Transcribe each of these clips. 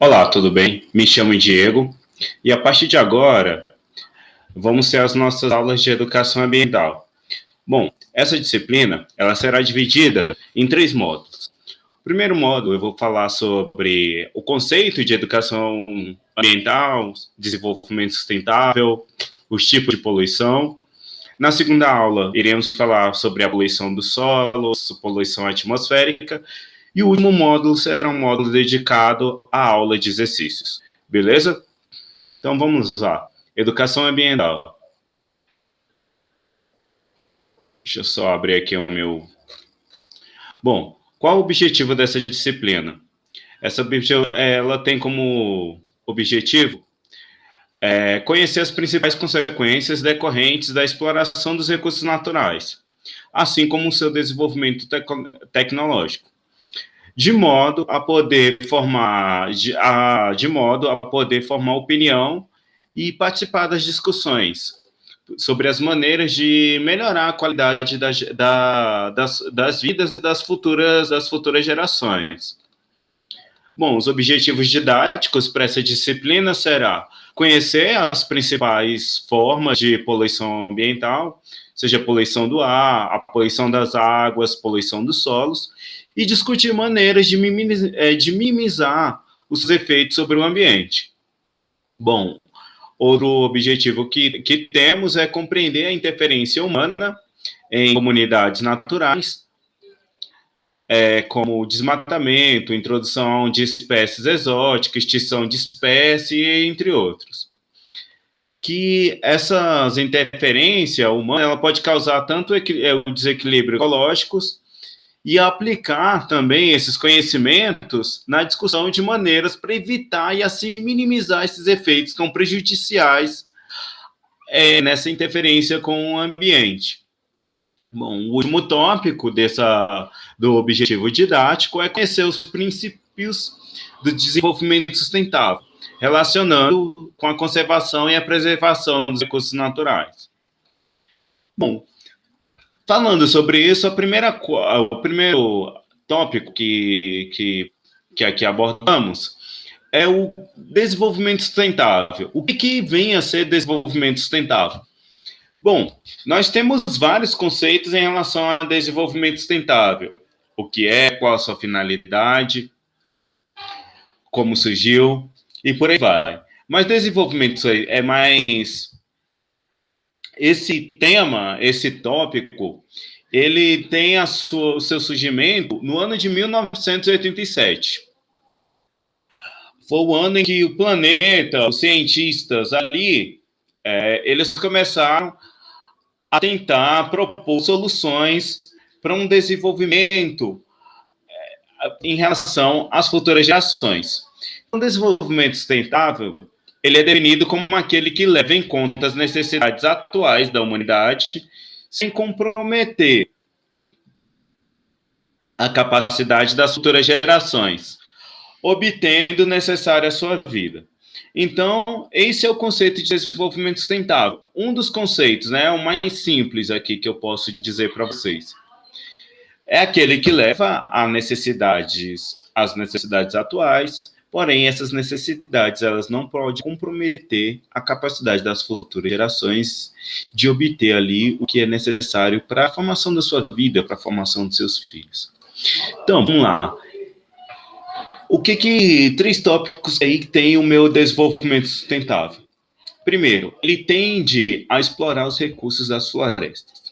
Olá, tudo bem? Me chamo Diego e a partir de agora vamos ter as nossas aulas de educação ambiental. Bom, essa disciplina ela será dividida em três módulos. No primeiro módulo eu vou falar sobre o conceito de educação ambiental, desenvolvimento sustentável, os tipos de poluição. Na segunda aula iremos falar sobre a poluição do solo, poluição atmosférica e o último módulo será um módulo dedicado à aula de exercícios. Beleza? Então vamos lá. Educação ambiental. Deixa eu só abrir aqui o meu. Bom, qual o objetivo dessa disciplina? Ela tem como objetivo conhecer as principais consequências decorrentes da exploração dos recursos naturais, assim como o seu desenvolvimento tecnológico, de modo a poder formar opinião e participar das discussões sobre as maneiras de melhorar a qualidade das vidas das futuras gerações. Bom, os objetivos didáticos para essa disciplina será conhecer as principais formas de poluição ambiental, seja a poluição do ar, a poluição das águas, poluição dos solos, e discutir maneiras de minimizar os efeitos sobre o ambiente. Bom, outro objetivo que temos é compreender a interferência humana em comunidades naturais, como desmatamento, introdução de espécies exóticas, extinção de espécies, entre outros. Que essas interferências humanas ela pode causar tanto o desequilíbrio ecológicos e aplicar também esses conhecimentos na discussão de maneiras para evitar e assim minimizar esses efeitos que são prejudiciais nessa interferência com o ambiente. Bom, o último tópico do objetivo didático é conhecer os princípios do desenvolvimento sustentável, relacionando com a conservação e a preservação dos recursos naturais. Bom, falando sobre isso, o primeiro tópico que aqui abordamos é o desenvolvimento sustentável. O que vem a ser desenvolvimento sustentável? Bom, nós temos vários conceitos em relação ao desenvolvimento sustentável. O que é, qual a sua finalidade, como surgiu, e por aí vai. Mas desenvolvimento é mais... Esse tema, esse tópico, ele tem o seu surgimento no ano de 1987. Foi o ano em que o planeta, os cientistas ali, eles começaram a tentar propor soluções para um desenvolvimento em relação às futuras gerações. O desenvolvimento sustentável ele é definido como aquele que leva em conta as necessidades atuais da humanidade sem comprometer a capacidade das futuras gerações, obtendo o necessário à sua vida. Então, esse é o conceito de desenvolvimento sustentável. Um dos conceitos, o mais simples aqui que eu posso dizer para vocês, é aquele que leva às necessidades atuais, porém, essas necessidades elas não podem comprometer a capacidade das futuras gerações de obter ali o que é necessário para a formação da sua vida, para a formação dos seus filhos. Então, vamos lá. Três tópicos aí que tem o meu desenvolvimento sustentável? Primeiro, ele tende a explorar os recursos das florestas.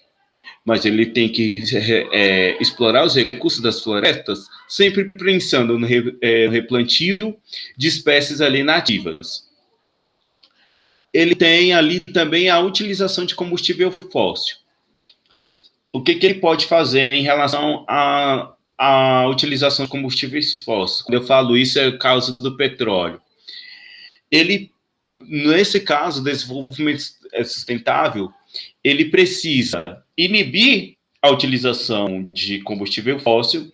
Mas ele tem que explorar os recursos das florestas sempre pensando no replantio de espécies ali nativas. Ele tem ali também a utilização de combustível fóssil. O que ele pode fazer em relação à utilização de combustíveis fósseis? Quando eu falo isso, é o caso do petróleo. Ele, nesse caso, desenvolvimento sustentável, ele precisa inibir a utilização de combustível fóssil,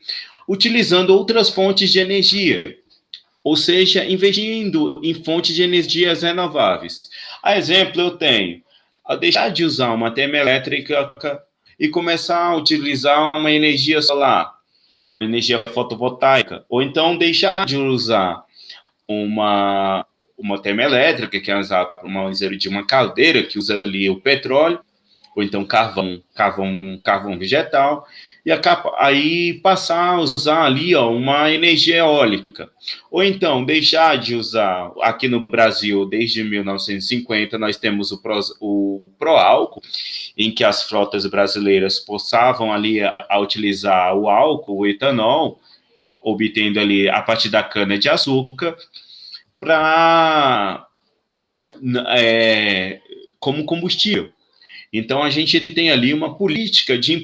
utilizando outras fontes de energia, ou seja, investindo em fontes de energias renováveis. A exemplo, eu tenho a deixar de usar uma termoelétrica e começar a utilizar uma energia solar, energia fotovoltaica, ou então deixar de usar uma, uma termoelétrica, que é uma useira de uma caldeira que usa ali o petróleo, ou então carvão vegetal, e aí passar a usar ali uma energia eólica. Ou então deixar de usar, aqui no Brasil, desde 1950, nós temos o Proálcool, em que as frotas brasileiras passavam ali a utilizar o álcool, o etanol, obtendo ali a partir da cana-de-açúcar, para como combustível. Então, a gente tem ali uma política de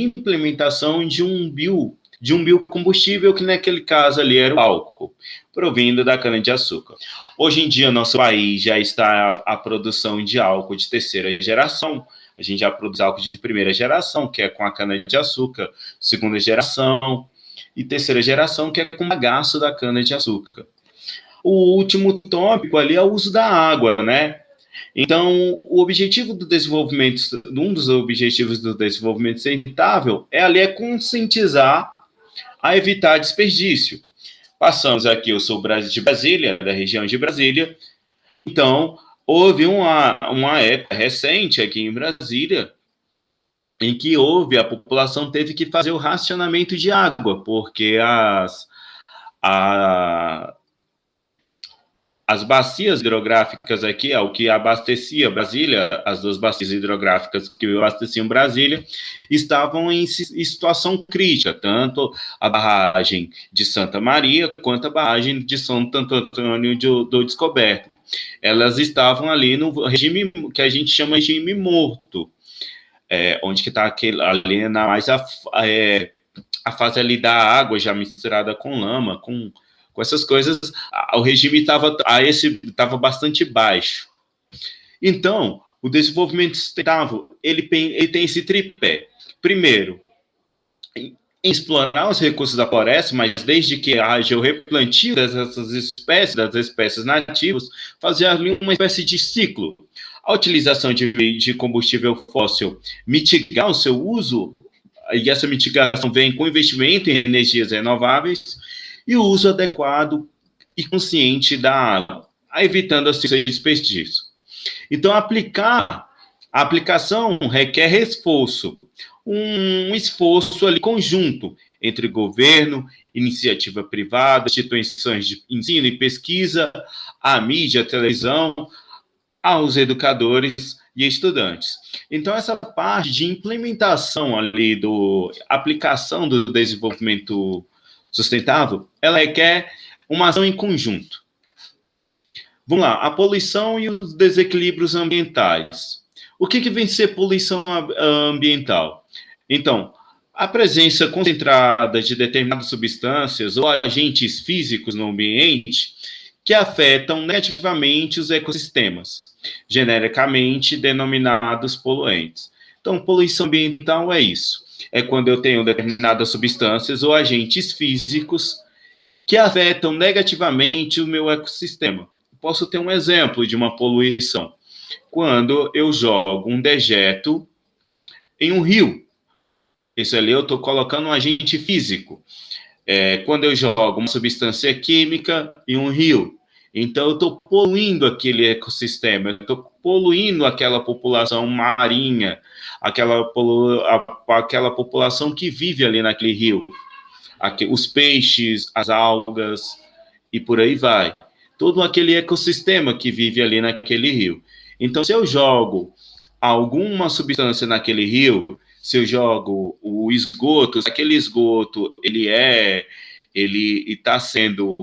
implementação de um biocombustível, que naquele caso ali era o álcool, provindo da cana-de-açúcar. Hoje em dia, nosso país já está a produção de álcool de terceira geração. A gente já produz álcool de primeira geração, que é com a cana-de-açúcar, segunda geração, e terceira geração, que é com o bagaço da cana-de-açúcar. O último tópico ali é o uso da água, né? Então, o objetivo do desenvolvimento, um dos objetivos do desenvolvimento sustentável é conscientizar a evitar desperdício. Passamos aqui, eu sou de Brasília, da região de Brasília, então houve uma época recente aqui em Brasília em que a população teve que fazer o racionamento de água, porque as bacias hidrográficas aqui, o que abastecia Brasília, as duas bacias hidrográficas que abasteciam Brasília, estavam em situação crítica, tanto a barragem de Santa Maria quanto a barragem de Santo Antônio do Descoberto. Elas estavam ali no regime que a gente chama de regime morto, onde que está ali mais a fase ali da água já misturada com lama, com essas coisas, o regime estava bastante baixo. Então, o desenvolvimento sustentável, ele tem esse tripé. Primeiro, em explorar os recursos da floresta, mas desde que haja o replantio dessas espécies, das espécies nativas, fazer ali uma espécie de ciclo. A utilização de combustível fóssil, mitigar o seu uso, e essa mitigação vem com investimento em energias renováveis, e o uso adequado e consciente da água, evitando assim o desperdício. Então, a aplicação requer esforço, um esforço ali conjunto entre governo, iniciativa privada, instituições de ensino e pesquisa, a mídia, a televisão, aos educadores e estudantes. Então, essa parte de implementação ali aplicação do desenvolvimento sustentável, ela requer uma ação em conjunto. Vamos lá, a poluição e os desequilíbrios ambientais. O que vem ser poluição ambiental? Então, a presença concentrada de determinadas substâncias ou agentes físicos no ambiente que afetam negativamente os ecossistemas, genericamente denominados poluentes. Então, poluição ambiental é isso. É quando eu tenho determinadas substâncias ou agentes físicos que afetam negativamente o meu ecossistema. Posso ter um exemplo de uma poluição. Quando eu jogo um dejeto em um rio. Isso ali eu estou colocando um agente físico. Quando eu jogo uma substância química em um rio. Então, eu estou poluindo aquele ecossistema, eu estou poluindo aquela população marinha, aquela população que vive ali naquele rio. Os peixes, as algas, e por aí vai. Todo aquele ecossistema que vive ali naquele rio. Então, se eu jogo alguma substância naquele rio, se eu jogo o esgoto, se aquele esgoto ele está sendo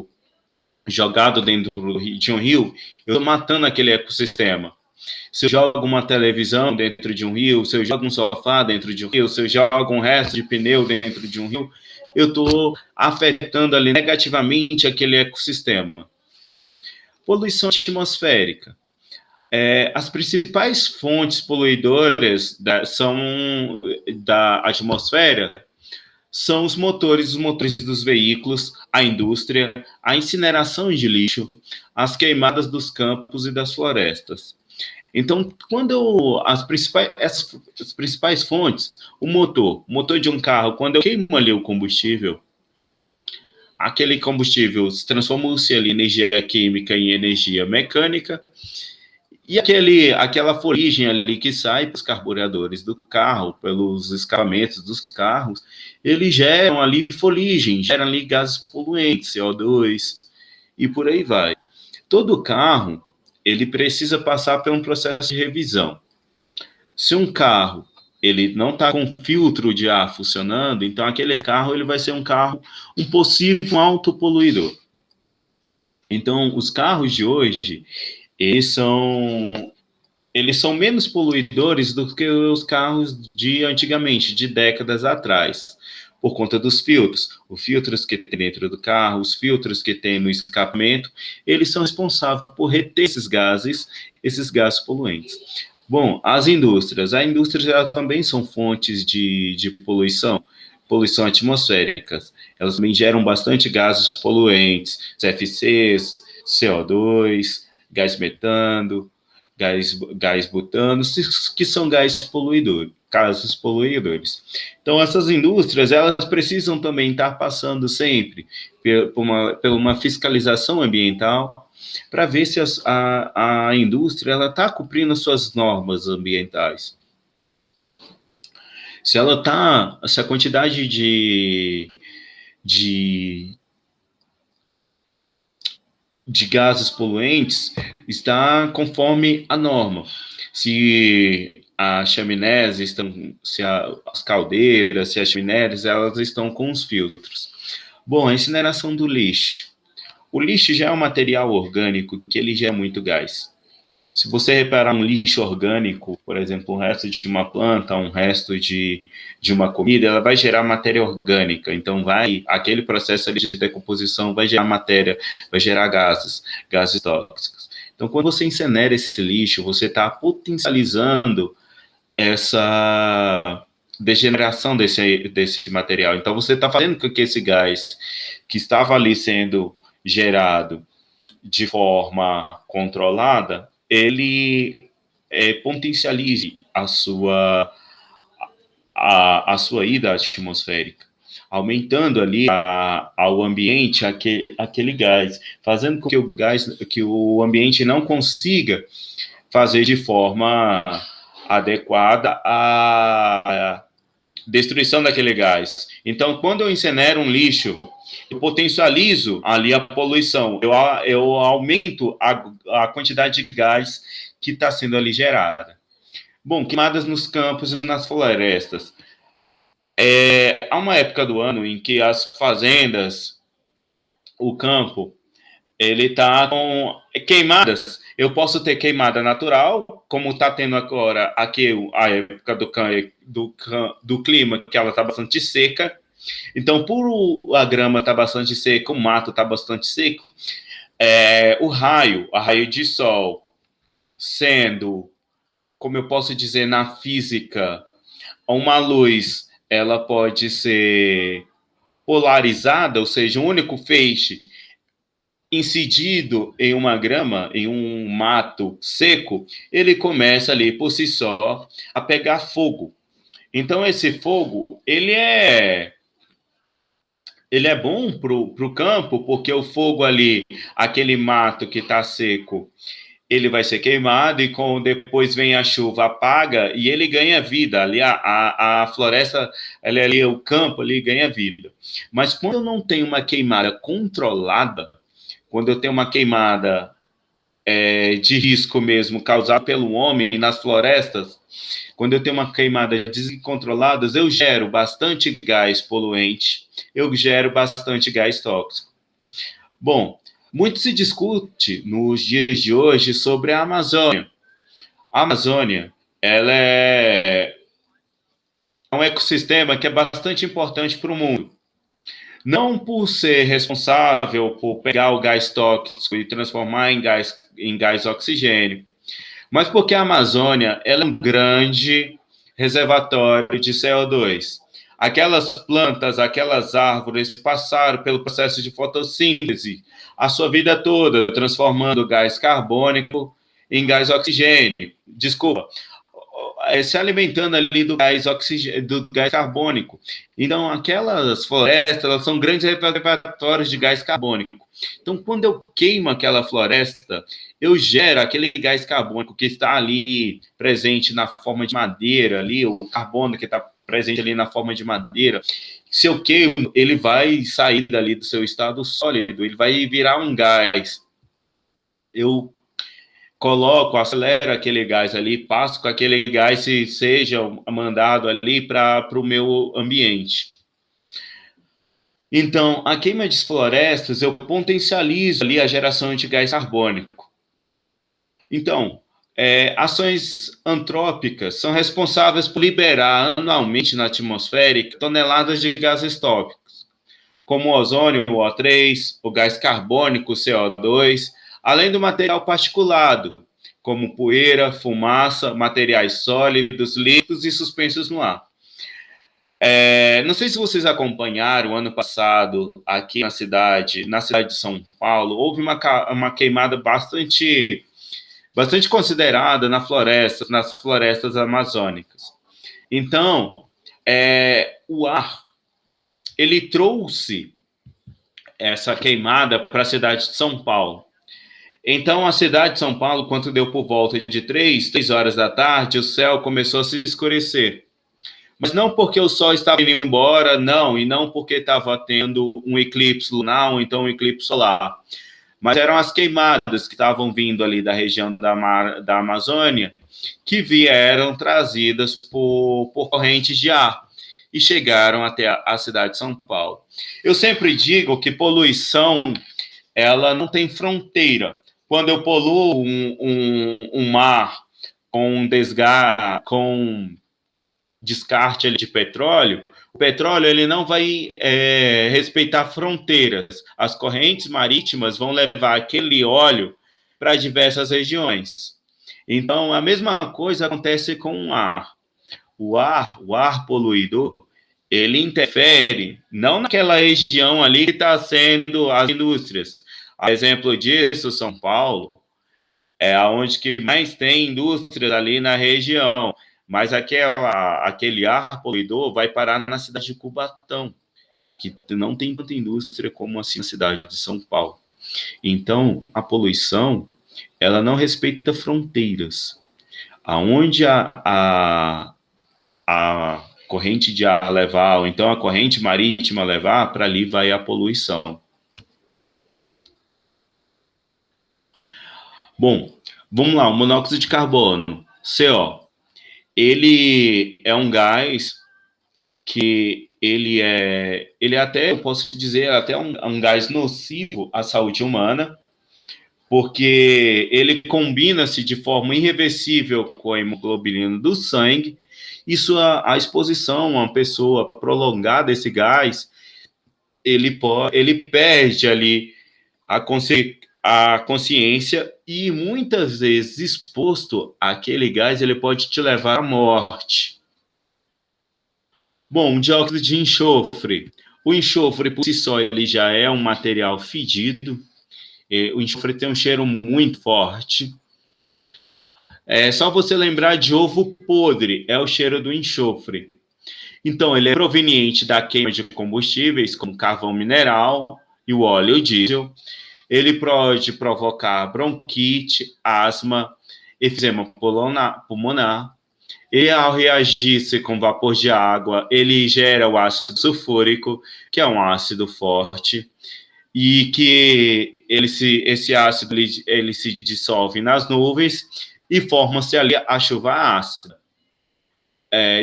jogado dentro de um rio, eu estou matando aquele ecossistema. Se eu jogo uma televisão dentro de um rio, se eu jogo um sofá dentro de um rio, se eu jogo um resto de pneu dentro de um rio, eu estou afetando ali negativamente aquele ecossistema. Poluição atmosférica. As principais fontes poluidoras da atmosfera são os motores dos veículos, a indústria, a incineração de lixo, as queimadas dos campos e das florestas. Então, quando as principais fontes, o motor de um carro, quando eu queimo ali o combustível, aquele combustível transformou-se ali energia química em energia mecânica, e aquela fuligem ali que sai para os carburadores do carro, pelos escapamentos dos carros, eles geram ali fuligem, geram ali gases poluentes, CO2, e por aí vai. Todo carro, ele precisa passar por um processo de revisão. Se um carro ele não está com filtro de ar funcionando, então aquele carro ele vai ser um possível autopoluidor. Então, os carros de hoje, eles são menos poluidores do que os carros de antigamente, de décadas atrás, por conta dos filtros. Os filtros que tem dentro do carro, os filtros que tem no escapamento, eles são responsáveis por reter esses gases poluentes. Bom, as indústrias elas também são fontes de poluição atmosférica. Elas também geram bastante gases poluentes, CFCs, CO2, gás metano, gás butano, que são gases poluidores. Então, essas indústrias, elas precisam também estar passando sempre por uma fiscalização ambiental, para ver se a indústria está cumprindo as suas normas ambientais. Se a quantidade de gases poluentes está conforme a norma. Se as chaminés as caldeiras, se as chaminés, elas estão com os filtros. Bom, a incineração do lixo. O lixo já é um material orgânico que ele gera muito gás. Se você reparar um lixo orgânico, por exemplo, um resto de uma planta, um resto de uma comida, ela vai gerar matéria orgânica. Então, aquele processo ali de decomposição vai gerar matéria, vai gerar gases tóxicos. Então, quando você incinera esse lixo, você está potencializando essa degeneração desse material. Então, você está fazendo com que esse gás que estava ali sendo gerado de forma controlada, ele potencialize a sua ida atmosférica, aumentando ali ao ambiente aquele gás, fazendo com que o ambiente não consiga fazer de forma adequada a destruição daquele gás. Então, quando eu incinero um lixo, eu potencializo ali a poluição, eu aumento a quantidade de gás que está sendo ali gerada. Bom, queimadas nos campos e nas florestas. Há uma época do ano em que as fazendas, o campo, ele está com queimadas. Eu posso ter queimada natural, como está tendo agora aqui a época do clima, que ela está bastante seca. Então, por a grama estar bastante seca, o mato está bastante seco, o raio de sol, sendo, como eu posso dizer na física, uma luz, ela pode ser polarizada, ou seja, um único feixe incidido em uma grama, em um mato seco, ele começa ali por si só a pegar fogo. Então, esse fogo, ele é bom para o campo, porque o fogo ali, aquele mato que está seco, ele vai ser queimado e depois vem a chuva, apaga e ele ganha vida. Ali a floresta, ali o campo ali ganha vida. Mas quando eu não tenho uma queimada controlada, quando eu tenho uma queimada de risco mesmo, causada pelo homem nas florestas, quando eu tenho uma queimada descontrolada, eu gero bastante gás poluente, eu gero bastante gás tóxico. Bom, muito se discute nos dias de hoje sobre a Amazônia. A Amazônia, ela é um ecossistema que é bastante importante para o mundo. Não por ser responsável por pegar o gás tóxico e transformar em gás oxigênio, mas porque a Amazônia ela é um grande reservatório de CO2. Aquelas plantas, aquelas árvores passaram pelo processo de fotossíntese a sua vida toda, transformando gás carbônico em gás oxigênio. Desculpa, se alimentando ali do gás carbônico. Então, aquelas florestas, elas são grandes reservatórios de gás carbônico. Então, quando eu queimo aquela floresta, eu gero aquele gás carbônico que está ali presente na forma de madeira, ali, o carbono que está presente ali na forma de madeira. Se eu queimo, ele vai sair dali do seu estado sólido, ele vai virar um gás. Eu coloco, acelero aquele gás ali, passo com aquele gás e seja mandado ali para o meu ambiente. Então, a queima de florestas, eu potencializo ali a geração de gás carbônico. Então, ações antrópicas são responsáveis por liberar anualmente na atmosfera toneladas de gases tóxicos, como o ozônio, o O3, o gás carbônico, o CO2, além do material particulado, como poeira, fumaça, materiais sólidos, líquidos e suspensos no ar. Não sei se vocês acompanharam, ano passado, aqui na cidade de São Paulo, houve uma queimada bastante considerada nas florestas amazônicas. Então, o ar, ele trouxe essa queimada para a cidade de São Paulo. Então, a cidade de São Paulo, quando deu por volta de 3 horas da tarde, o céu começou a se escurecer. Mas não porque o sol estava indo embora, não, e não porque estava tendo um eclipse lunar ou então um eclipse solar. Mas eram as queimadas que estavam vindo ali da região da Amazônia, que vieram trazidas por correntes de ar e chegaram até a cidade de São Paulo. Eu sempre digo que poluição, ela não tem fronteira. Quando eu poluo um mar com descarte de petróleo, o petróleo ele não vai respeitar fronteiras. As correntes marítimas vão levar aquele óleo para diversas regiões. Então, a mesma coisa acontece com o ar. O ar poluído, ele interfere não naquela região ali que está sendo as indústrias. A exemplo disso, São Paulo é onde que mais tem indústrias ali na região. Mas aquele ar poluidor vai parar na cidade de Cubatão, que não tem tanta indústria como assim na cidade de São Paulo. Então, a poluição, ela não respeita fronteiras. Aonde a corrente de ar levar, ou então a corrente marítima levar, para ali vai a poluição. Bom, vamos lá, o monóxido de carbono, CO. Ele é um gás que ele até, eu posso dizer, até um gás nocivo à saúde humana, porque ele combina-se de forma irreversível com a hemoglobina do sangue. Isso, a exposição a uma pessoa prolongada desse gás, ele perde ali a consciência e muitas vezes exposto àquele gás, ele pode te levar à morte. Bom, dióxido de enxofre. O enxofre, por si só, ele já é um material fedido. O enxofre tem um cheiro muito forte. É só você lembrar de ovo podre, é o cheiro do enxofre. Então, ele é proveniente da queima de combustíveis, como carvão mineral e o óleo diesel. Ele pode provocar bronquite, asma, efisema pulmonar. E ao reagir-se com vapor de água, ele gera o ácido sulfúrico, que é um ácido forte, e que esse ácido ele se dissolve nas nuvens e forma-se ali a chuva ácida.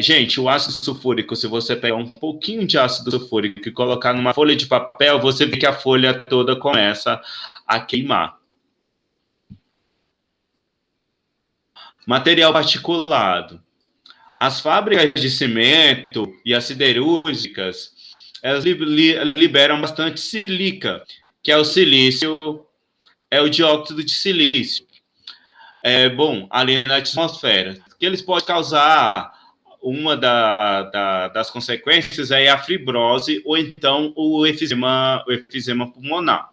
Gente, o ácido sulfúrico, se você pegar um pouquinho de ácido sulfúrico e colocar numa folha de papel, você vê que a folha toda começa a queimar. Material particulado. As fábricas de cimento e as siderúrgicas, elas liberam bastante silica, que é o silício, é o dióxido de silício. Bom, ali na atmosfera, que eles podem causar uma das consequências é a fibrose ou então o efisema pulmonar.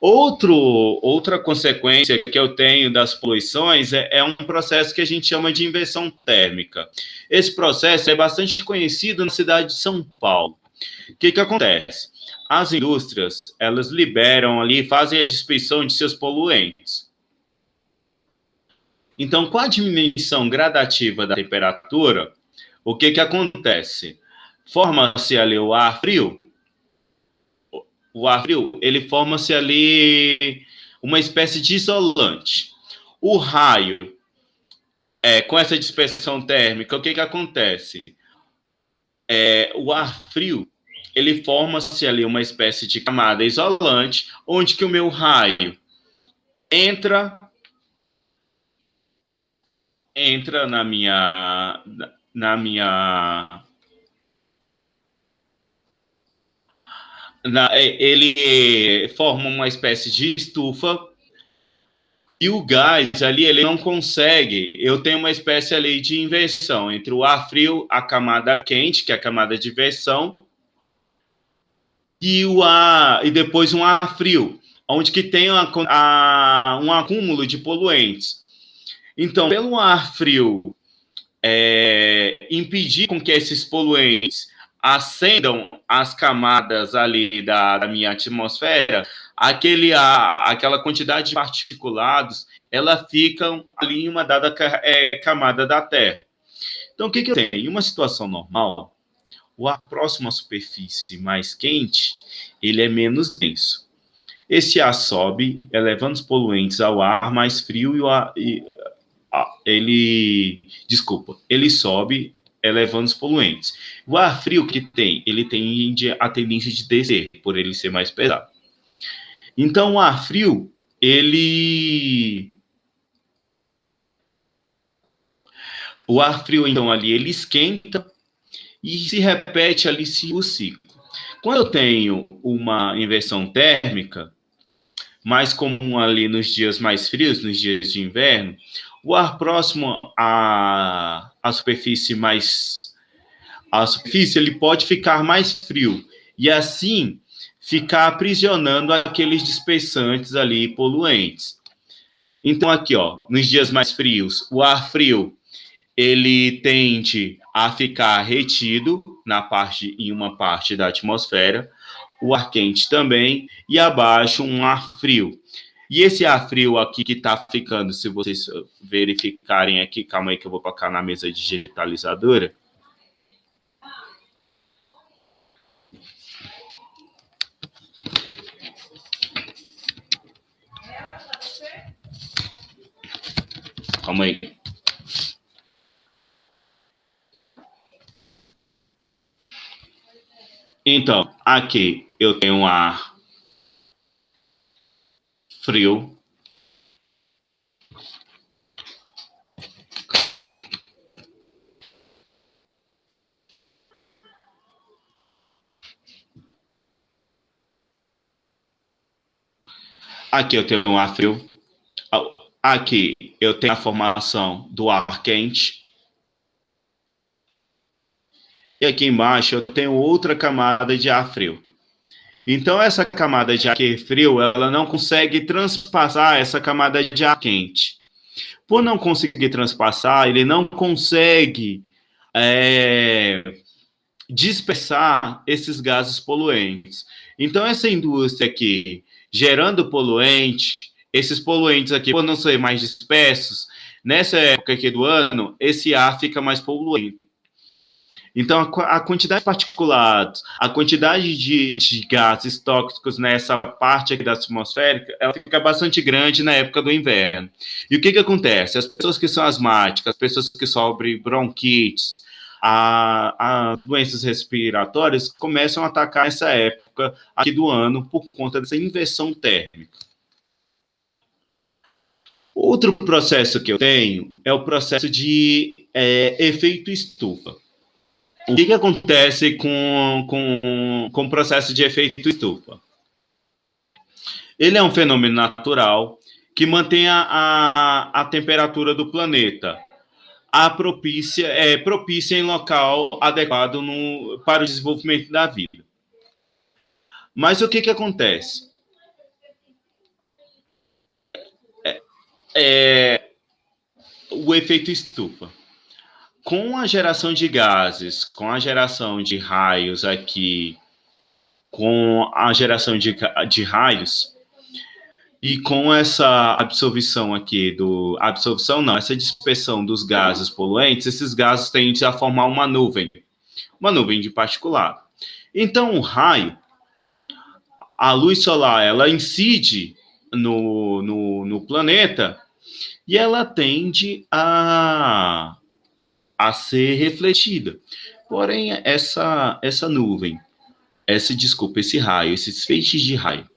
Outra consequência que eu tenho das poluições é um processo que a gente chama de inversão térmica. Esse processo é bastante conhecido na cidade de São Paulo. O que acontece? As indústrias, elas liberam ali, fazem a despejão de seus poluentes. Então, com a diminuição gradativa da temperatura, o que acontece? Forma-se ali o ar frio. O ar frio, ele forma-se ali uma espécie de isolante. O raio, com essa dispersão térmica, o que acontece? O ar frio, ele forma-se ali uma espécie de camada isolante, onde que o meu raio entra na minha ele forma uma espécie de estufa e o gás ali ele não consegue. Eu tenho uma espécie ali de inversão entre o ar frio, a camada quente, que é a camada de versão, e depois um ar frio, onde que tem um acúmulo de poluentes. Então, pelo ar frio impedir com que esses poluentes acendam as camadas ali da minha atmosfera, aquela quantidade de particulados, ela fica ali em uma dada camada da Terra. Então, o que eu tenho? Em uma situação normal, o ar próximo à superfície mais quente, ele é menos denso. Esse ar sobe, elevando os poluentes ao ar mais frio ele sobe, elevando os poluentes. O ar frio que tem, ele tem a tendência de descer, por ele ser mais pesado. Então, o ar frio, o ar frio, então, ali, ele esquenta e se repete ali o ciclo. Quando eu tenho uma inversão térmica, mais comum ali nos dias mais frios, nos dias de inverno, o ar próximo à superfície ele pode ficar mais frio e assim ficar aprisionando aqueles dispersantes ali poluentes. Então aqui, ó, nos dias mais frios, o ar frio ele tende a ficar retido em uma parte da atmosfera, o ar quente também, e abaixo um ar frio. E esse ar frio aqui que está ficando, se vocês verificarem aqui, calma aí que eu vou colocar na mesa digitalizadora. Calma aí. Então, aqui eu tenho um ar frio. Aqui eu tenho um ar frio. Aqui eu tenho a formação do ar quente. E aqui embaixo eu tenho outra camada de ar frio. Então, essa camada de ar frio, ela não consegue transpassar essa camada de ar quente. Por não conseguir transpassar, ele não consegue dispersar esses gases poluentes. Então, essa indústria aqui, gerando poluente, esses poluentes aqui, por não serem mais dispersos, nessa época aqui do ano, esse ar fica mais poluente. Então, a quantidade de particulados, a quantidade de gases tóxicos nessa parte aqui da atmosfera, ela fica bastante grande na época do inverno. E o que acontece? As pessoas que são asmáticas, as pessoas que sofrem bronquites, a doenças respiratórias começam a atacar essa época aqui do ano por conta dessa inversão térmica. Outro processo que eu tenho é o processo de efeito estufa. O que acontece com o processo de efeito estufa? Ele é um fenômeno natural que mantém a temperatura do planeta propícia em local adequado para o desenvolvimento da vida. Mas o que acontece? é o efeito estufa. Com a geração de gases, com a geração de raios aqui, com a geração de raios, e com essa absorção aqui absorção não, essa dispersão dos gases poluentes, esses gases tendem a formar uma nuvem de particulado. Então, o raio, a luz solar, ela incide no planeta e ela tende a ser refletida. Porém, essa nuvem, esse raio, esses feixes de raio,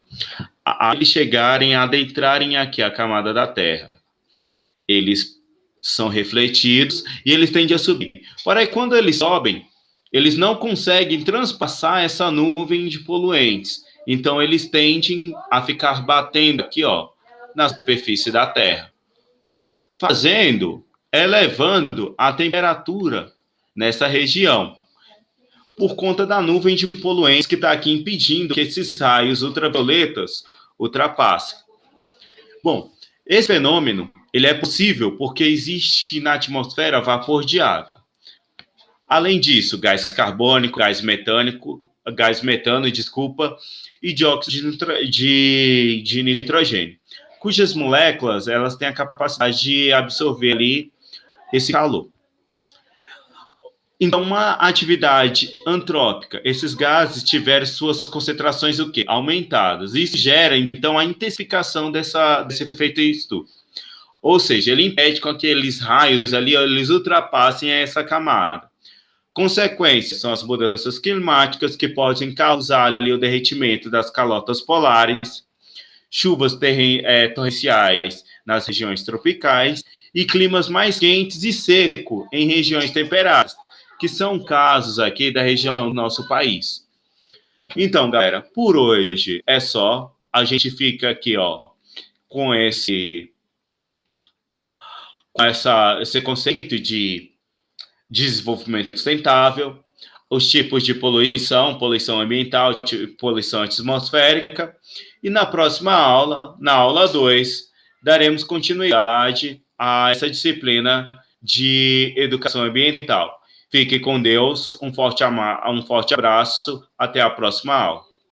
a eles chegarem a adentrarem aqui a camada da Terra, eles são refletidos e eles tendem a subir. Porém, quando eles sobem, eles não conseguem transpassar essa nuvem de poluentes. Então, eles tendem a ficar batendo aqui, ó, na superfície da Terra, elevando a temperatura nessa região, por conta da nuvem de poluentes que está aqui impedindo que esses raios ultravioletas ultrapassem. Bom, esse fenômeno ele é possível porque existe na atmosfera vapor de água. Além disso, gás carbônico, gás metano, e dióxido de nitrogênio, cujas moléculas elas têm a capacidade de absorver ali esse calor. Então, uma atividade antrópica, esses gases tiveram suas concentrações o quê? Aumentadas. Isso gera, então, a intensificação desse efeito estufa. Ou seja, ele impede com que aqueles raios ali, eles ultrapassem essa camada. Consequências são as mudanças climáticas que podem causar ali o derretimento das calotas polares, chuvas torrenciais nas regiões tropicais e climas mais quentes e secos em regiões temperadas, que são casos aqui da região do nosso país. Então, galera, por hoje é só. A gente fica aqui, ó, com esse conceito de desenvolvimento sustentável, os tipos de poluição ambiental, poluição atmosférica, e na próxima aula, na aula 2, daremos continuidade a essa disciplina de educação ambiental. Fique com Deus, um forte abraço, até a próxima aula.